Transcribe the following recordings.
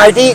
IT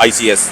ICS,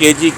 KG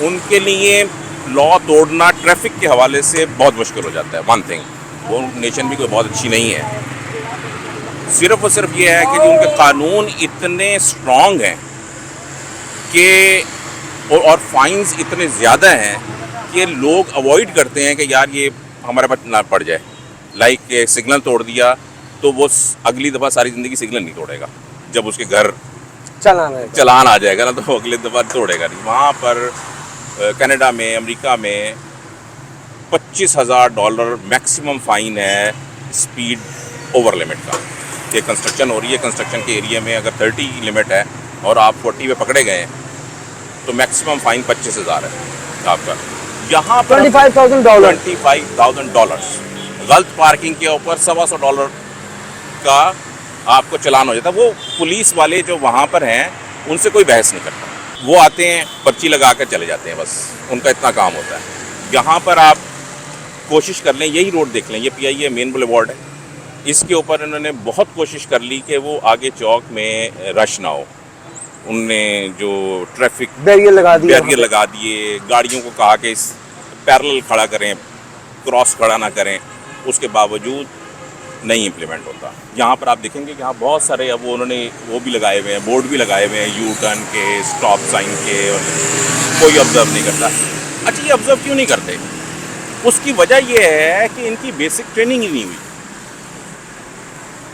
ان کے لیے لا توڑنا ٹریفک کے حوالے سے بہت مشکل ہو جاتا ہے. ون تھنگ، وہ نیشن بھی کوئی بہت اچھی نہیں ہے. صرف اور صرف یہ ہے کہ ان کے قانون اتنے اسٹرانگ ہیں کہ اور فائنز اتنے زیادہ ہیں کہ لوگ اوائڈ کرتے ہیں کہ یار یہ ہمارے پاس نہ پڑ جائے. لائک سگنل توڑ دیا تو وہ اگلی دفعہ ساری زندگی سگنل نہیں توڑے گا. جب اس کے گھر چلان آ جائے گا نا تو وہ اگلی دفعہ توڑے گا نہیں. وہاں پر کینیڈا میں، امریکہ میں $25,000 میکسیمم فائن ہے اسپیڈ اوور لمٹ کا. کہ کنسٹرکشن ہو رہی ہے، کنسٹرکشن کے ایریا میں اگر 30 لمٹ ہے اور آپ 40 پہ پکڑے گئے ہیں تو میکسیمم فائن 25,000 ہے آپ کا. یہاں پر $25,000 غلط پارکنگ کے اوپر $125 کا آپ کو چلان ہو جاتا ہے. وہ پولیس والے جو وہاں پر ہیں ان سے کوئی بحث نہیں کرتا. وہ آتے ہیں، پرچی لگا کر چلے جاتے ہیں، بس ان کا اتنا کام ہوتا ہے. یہاں پر آپ کوشش کر لیں، یہی روڈ دیکھ لیں، یہ PIA مین بولیوارڈ ہے. اس کے اوپر انہوں نے بہت کوشش کر لی کہ وہ آگے چوک میں رش نہ ہو. ان نے جو ٹریفک بیریئر لگا دیے، گاڑیوں کو کہا کہ اس پیرلل کھڑا کریں، کراس کھڑا نہ کریں. اس کے باوجود نہیں امپلیمنٹ ہوتا. یہاں پر آپ دیکھیں گے کہ یہاں بہت سارے اب انہوں نے وہ بھی لگائے ہوئے ہیں، بورڈ بھی لگائے ہوئے ہیں یو ٹرن کے، اسٹاپ سائن کے، اور کوئی آبزرو نہیں کرتا. اچھا، یہ آبزرو کیوں نہیں کرتے؟ اس کی وجہ یہ ہے کہ ان کی بیسک ٹریننگ ہی نہیں ہوئی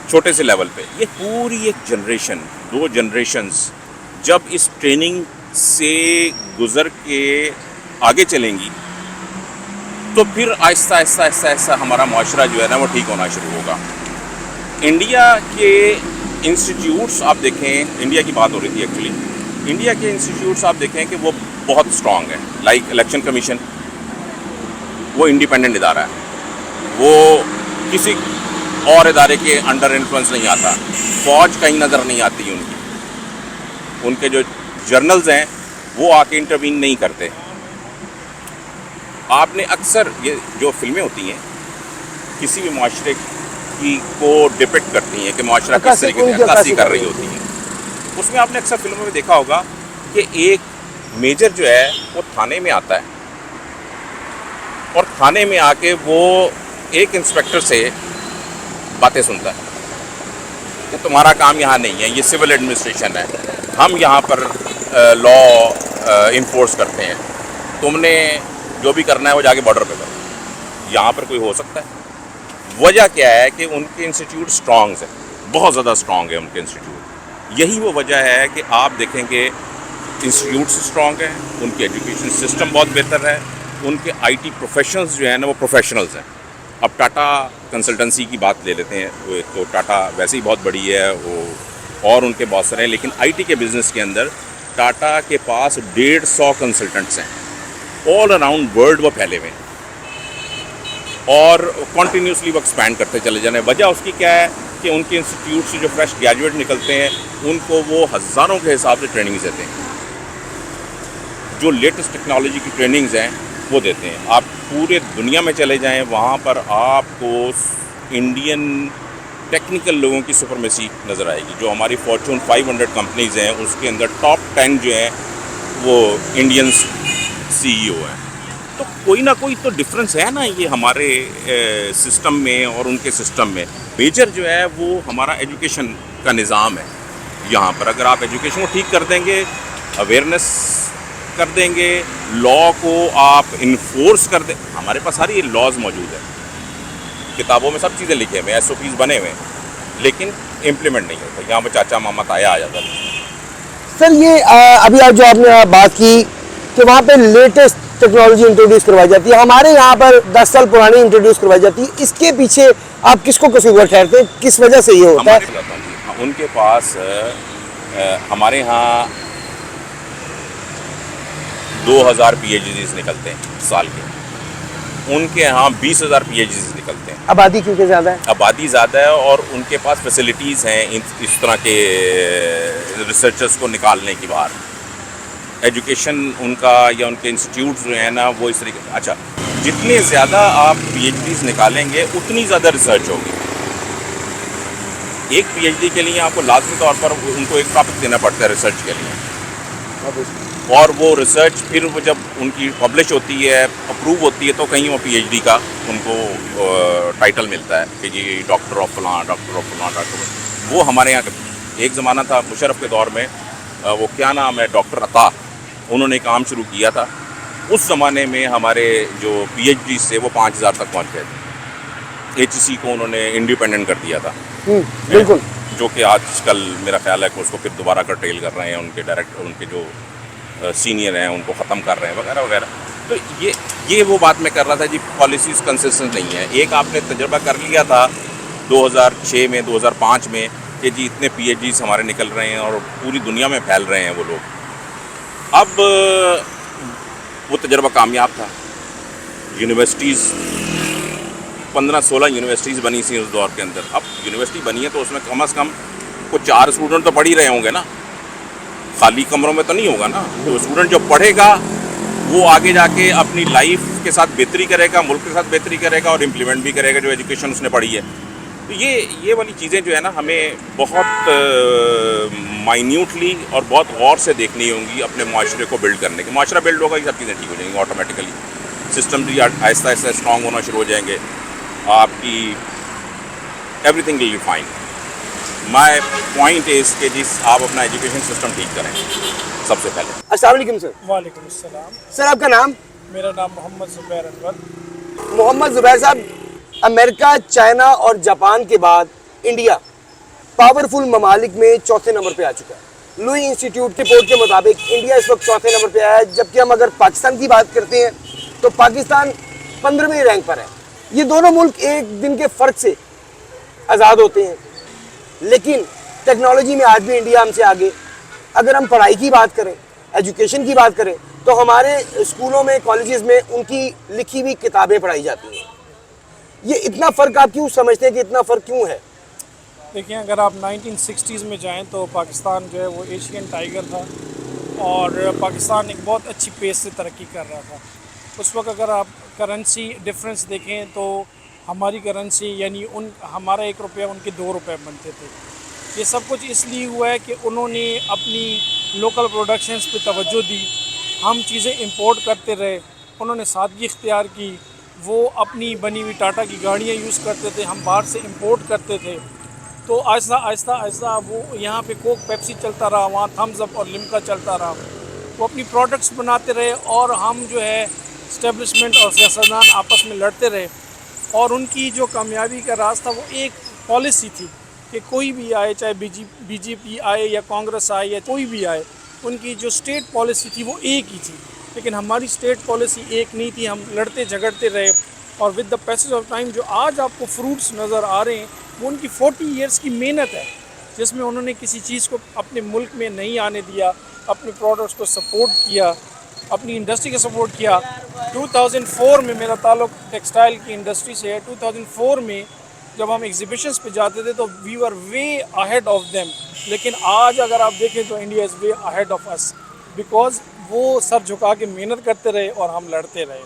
چھوٹے سے لیول پہ. یہ پوری ایک جنریشن، 2 جنریشنز جب اس ٹریننگ سے گزر کے آگے چلیں گی تو پھر آہستہ آہستہ آہستہ آہستہ ہمارا معاشرہ جو ہے نا وہ ٹھیک ہونا شروع ہوگا. انڈیا کے انسٹیٹیوٹس آپ دیکھیں، انڈیا کی بات ہو رہی تھی ایکچولی، انڈیا کے انسٹیٹیوٹس آپ دیکھیں کہ وہ بہت اسٹرانگ ہیں. لائک الیکشن کمیشن، وہ انڈیپینڈنٹ ادارہ ہے، وہ کسی اور ادارے کے انڈر انفلوئنس نہیں آتا. فوج کہیں نظر نہیں آتی ان کی. ان کے جو جرنلز ہیں وہ آ کے انٹروین نہیں کرتے. آپ نے اکثر یہ جو فلمیں ہوتی ہیں کسی بھی معاشرے کی کو ڈپکٹ کرتی ہیں کہ معاشرہ کس طریقے سے عکاسی کر رہی ہوتی ہیں، اس میں آپ نے اکثر فلموں میں دیکھا ہوگا کہ ایک میجر جو ہے وہ تھانے میں آتا ہے اور تھانے میں آ کے وہ ایک انسپیکٹر سے باتیں سنتا ہے کہ تمہارا کام یہاں نہیں ہے، یہ سول ایڈمنسٹریشن ہے، ہم یہاں پر لا انفورس کرتے ہیں، تم نے جو بھی کرنا ہے وہ جا کے بارڈر پہ کرو. یہاں پر کوئی ہو سکتا ہے؟ وجہ کیا ہے کہ ان کے انسٹیٹیوٹ اسٹرانگ ہیں، بہت زیادہ اسٹرانگ ہے ان کے انسٹیٹیوٹ. یہی وہ وجہ ہے کہ آپ دیکھیں کہ انسٹیٹیوٹس اسٹرانگ ہیں، ان کے ایجوکیشن سسٹم بہت بہتر ہے، ان کے IT پروفیشنلز جو ہیں نا وہ پروفیشنلز ہیں. اب ٹاٹا کنسلٹنسی کی بات لے لیتے ہیں، وہ تو ٹاٹا ویسے ہی بہت بڑی ہے وہ، اور ان کے بہت سارے ہیں، لیکن IT کے بزنس کے اندر ٹاٹا کے پاس 150 کنسلٹنٹس ہیں. آل اراؤنڈ ورلڈ وہ پھیلے ہوئے ہیں اور کنٹینیوسلی وہ ایکسپینڈ کرتے چلے جانے. وجہ اس کی کیا ہے کہ ان کے انسٹیٹیوٹ سے جو فریش گریجویٹ نکلتے ہیں ان کو وہ ہزاروں کے حساب سے ٹریننگز دیتے ہیں، جو لیٹسٹ ٹیکنالوجی کی ٹریننگز ہیں وہ دیتے ہیں. آپ پورے دنیا میں چلے جائیں وہاں پر آپ کو انڈین ٹیکنیکل لوگوں کی سپرمیسی نظر آئے گی. جو ہماری فارچون 500 کمپنیز ہیں اس کے اندر ٹاپ 10 جو ہیں وہ انڈینس CEO ہیں. تو کوئی نہ کوئی تو ڈفرینس ہے نا یہ ہمارے سسٹم میں اور ان کے سسٹم میں. میجر جو ہے وہ ہمارا ایجوکیشن کا نظام ہے. یہاں پر اگر آپ ایجوکیشن کو ٹھیک کر دیں گے، اویئرنیس کر دیں گے، لا کو آپ انفورس کر دیں. ہمارے پاس ساری لاز موجود ہیں، کتابوں میں سب چیزیں لکھے ہوئے ہیں، SOPs بنے ہوئے ہیں، لیکن امپلیمنٹ نہیں ہوتا. یہاں پہ چاچا ماما تایا آ جاتا ہے. سر یہ ابھی آپ جو آپ نے بات کی کہ وہاں پہ لیٹسٹ ٹیکنالوجی انٹروڈیوس کروائی جاتی ہے، ہمارے یہاں پر 10 سال پرانی انٹروڈیوس کروائی جاتی ہے. اس کے پیچھے آپ کس کو قصور ٹھہرتے ہیں؟ کس وجہ سے یہ ہوتا ہے؟ ان کے پاس ہمارے ہاں 2000 PhDs نکلتے ہیں سال کے، ان کے ہاں 20,000 PhDs نکلتے ہیں. آبادی کیونکہ زیادہ ہے، آبادی زیادہ ہے اور ان کے پاس فیسلٹیز ہیں اس طرح کے ریسرچرز کو نکالنے کی. باہر ایجوکیشن ان کا یا ان کے انسٹیٹیوٹس جو ہیں نا وہ اس طریقے. اچھا، جتنے زیادہ آپ PhDs نکالیں گے اتنی زیادہ ریسرچ ہوگی. ایک PhD کے لیے آپ کو لازمی طور پر ان کو ایک ٹاپک دینا پڑتا ہے ریسرچ کے لیے. اور وہ ریسرچ پھر وہ جب ان کی پبلش ہوتی ہے, اپروو ہوتی ہے, تو کہیں وہ پی ایچ ڈی کا ان کو ٹائٹل ملتا ہے کہ جی ڈاکٹر آف فلاں, ڈاکٹر آف فلاں, ڈاکٹر. وہ ہمارے یہاں ایک زمانہ تھا مشرف کے دور میں, وہ کیا نام ہے, ڈاکٹر عطا, انہوں نے کام شروع کیا تھا. اس زمانے میں ہمارے جو پی ایچ ڈی سے وہ 5000 تک پہنچ گئے تھے. ایچ سی کو انہوں نے انڈیپینڈنٹ کر دیا تھا, بالکل, جو کہ آج کل میرا خیال ہے کہ اس کو پھر دوبارہ کرٹیل کر رہے ہیں, ان کے ڈائریکٹر, ان کے جو سینئر ہیں ان کو ختم کر رہے ہیں وغیرہ وغیرہ. تو یہ وہ بات میں کر رہا تھا جی, پالیسیز کنسسٹنٹ نہیں ہیں. ایک آپ نے تجربہ کر لیا تھا 2006 میں, 2005 میں, کہ جی اتنے پی ایچ ڈیز ہمارے نکل رہے ہیں اور پوری دنیا میں پھیل رہے ہیں وہ لوگ. اب وہ تجربہ کامیاب تھا. یونیورسٹیز 15-16 یونیورسٹیز بنی تھیں اس دور کے اندر. اب یونیورسٹی بنی ہے تو اس میں کم از کم کچھ 4 اسٹوڈنٹ تو پڑھ ہی رہے ہوں گے نا, خالی کمروں میں تو نہیں ہوگا نا. تو اسٹوڈنٹ جو پڑھے گا وہ آگے جا کے اپنی لائف کے ساتھ بہتری کرے گا, ملک کے ساتھ بہتری کرے گا اور امپلیمنٹ بھی کرے گا جو ایجوکیشن اس نے پڑھی ہے. تو یہ والی چیزیں جو ہے نا ہمیں بہت مائنیوٹلی اور بہت غور سے دیکھنی ہوں گی اپنے معاشرے کو بلڈ کرنے کے. معاشرہ بلڈ ہوگا, یہ سب چیزیں ٹھیک ہو جائیں گی آٹومیٹیکلی. سسٹم بھی آہستہ آہستہ اسٹرانگ ہونا شروع ہو جائیں گے, آپ کی everything will be fine. My point is کہ جس آپ اپنا ایجوکیشن سسٹم ٹھیک کریں سب سے پہلے. السلام علیکم سر. وعلیکم السلام. سر آپ کا نام؟ میرا نام محمد زبیر انور. محمد زبیر صاحب, امریکہ, چائنا اور جاپان کے بعد انڈیا پاورفل ممالک میں چوتھے نمبر پہ آ چکا ہے. لوئی انسٹیٹیوٹ کی رپورٹ کے مطابق انڈیا اس وقت چوتھے نمبر پہ آیا ہے, جبکہ ہم اگر پاکستان کی بات کرتے ہیں تو پاکستان 15ویں رینک پر ہے. یہ دونوں ملک ایک دن کے فرق سے آزاد ہوتے ہیں, لیکن ٹیکنالوجی میں آج بھی انڈیا ہم سے آگے. اگر ہم پڑھائی کی بات کریں, ایجوکیشن کی بات کریں, تو ہمارے اسکولوں میں, کالجز میں ان کی لکھی ہوئی کتابیں پڑھائی جاتی ہیں. یہ اتنا فرق آپ کیوں سمجھتے ہیں کہ اتنا فرق کیوں ہے؟ دیکھیں, اگر آپ 1960s میں جائیں تو پاکستان جو ہے وہ ایشین ٹائیگر تھا اور پاکستان ایک بہت اچھی پیس سے ترقی کر رہا تھا. اس وقت اگر آپ کرنسی ڈفرینس دیکھیں تو ہماری کرنسی یعنی ہمارا 1 روپیہ ان کے 2 روپے بنتے تھے. یہ سب کچھ اس لیے ہوا ہے کہ انہوں نے اپنی لوکل پروڈکشنز پہ توجہ دی. ہم چیزیں امپورٹ کرتے رہے, انہوں نے سادگی اختیار کی. وہ اپنی بنی ہوئی ٹاٹا کی گاڑیاں یوز کرتے تھے, ہم باہر سے امپورٹ کرتے تھے. تو آہستہ آہستہ آہستہ وہ یہاں پہ کوک پیپسی چلتا رہا, وہاں تھمز اپ اور لمکا چلتا رہا. وہ اپنی پروڈکٹس بناتے رہے اور ہم جو ہے اسٹیبلشمنٹ اور سیاستدان آپس میں لڑتے رہے. اور ان کی جو کامیابی کا راز تھا وہ ایک پالیسی تھی کہ کوئی بھی آئے, چاہے بی جے پی آئے یا کانگریس آئے یا کوئی بھی آئے, ان کی جو اسٹیٹ پالیسی تھی وہ ایک ہی تھی. لیکن ہماری اسٹیٹ پالیسی ایک نہیں تھی, ہم لڑتے جھگڑتے رہے. اور with the passage of time جو آج آپ کو فروٹس نظر آ رہے ہیں وہ ان کی 40 ایئرس کی محنت ہے, جس میں انہوں نے کسی چیز کو اپنے ملک میں نہیں آنے دیا, اپنے پروڈکٹس کو سپورٹ کیا, اپنی انڈسٹری کو سپورٹ کیا. 2004 میں میرا تعلق ٹیکسٹائل کی انڈسٹری سے ہے. 2004 میں جب ہم ایگزیبیشنز پہ جاتے تھے تو we were way ahead of them. لیکن آج اگر آپ دیکھیں تو India is way ahead of us, because وہ سر جھکا کے محنت کرتے رہے اور ہم لڑتے رہے.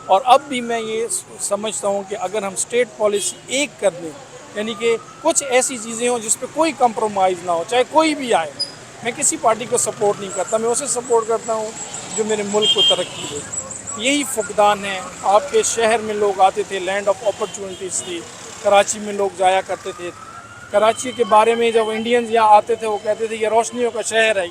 اور اب بھی میں یہ سمجھتا ہوں کہ اگر ہم اسٹیٹ پالیسی ایک کر دیں, یعنی کہ کچھ ایسی چیزیں ہوں جس پہ کوئی کمپرومائز نہ ہو, چاہے کوئی بھی آئے. میں کسی پارٹی کو سپورٹ نہیں کرتا, میں اسے سپورٹ کرتا ہوں جو میرے ملک کو ترقی دے. یہی فقدان ہے. آپ کے شہر میں لوگ آتے تھے, لینڈ آف اپرچونٹیز تھی. کراچی میں لوگ جایا کرتے تھے. کراچی کے بارے میں جب انڈینز یہاں آتے تھے وہ کہتے تھے یہ روشنیوں کا شہر ہے,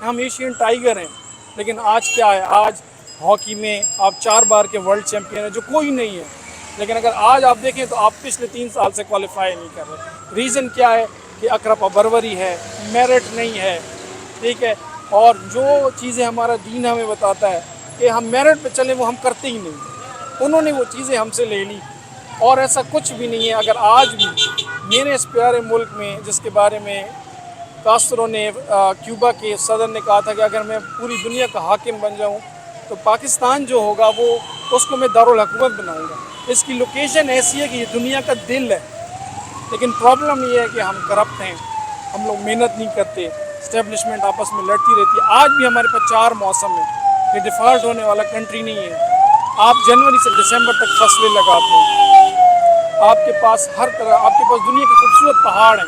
ہم ایشین ٹائیگر ہیں. لیکن آج کیا ہے, آج ہاکی میں آپ 4 بار کے ورلڈ چیمپئن ہیں جو کوئی نہیں ہے. لیکن اگر آج آپ دیکھیں تو آپ پچھلے 3 سال سے کوالیفائی نہیں کر رہے. ریزن کیا ہے کہ اقرب ابروری ہے, میرٹ نہیں ہے, ٹھیک ہے. اور جو چیزیں ہمارا دین ہمیں بتاتا ہے کہ ہم میرٹ پہ چلیں وہ ہم کرتے ہی نہیں. انہوں نے وہ چیزیں ہم سے لے لی اور ایسا کچھ بھی نہیں ہے. اگر آج بھی میرے اس پیارے ملک میں, جس کے بارے میں کاسترو نے, کیوبا کے صدر نے کہا تھا کہ اگر میں پوری دنیا کا حاکم بن جاؤں تو پاکستان جو ہوگا وہ اس کو میں دارالحکومت بناؤں گا. اس کی لوکیشن ایسی ہے کہ یہ دنیا کا دل ہے. لیکن پرابلم یہ ہے کہ ہم کرپٹ ہیں, ہم لوگ محنت نہیں کرتے, اسٹیبلشمنٹ آپس میں لڑتی رہتی ہے. آج بھی ہمارے پاس 4 موسم ہیں, یہ ڈیفالٹ ہونے والا کنٹری نہیں ہے. آپ جنوری سے دسمبر تک فصلیں لگاتے ہیں, آپ کے پاس ہر طرح, آپ کے پاس دنیا کے خوبصورت پہاڑ ہیں.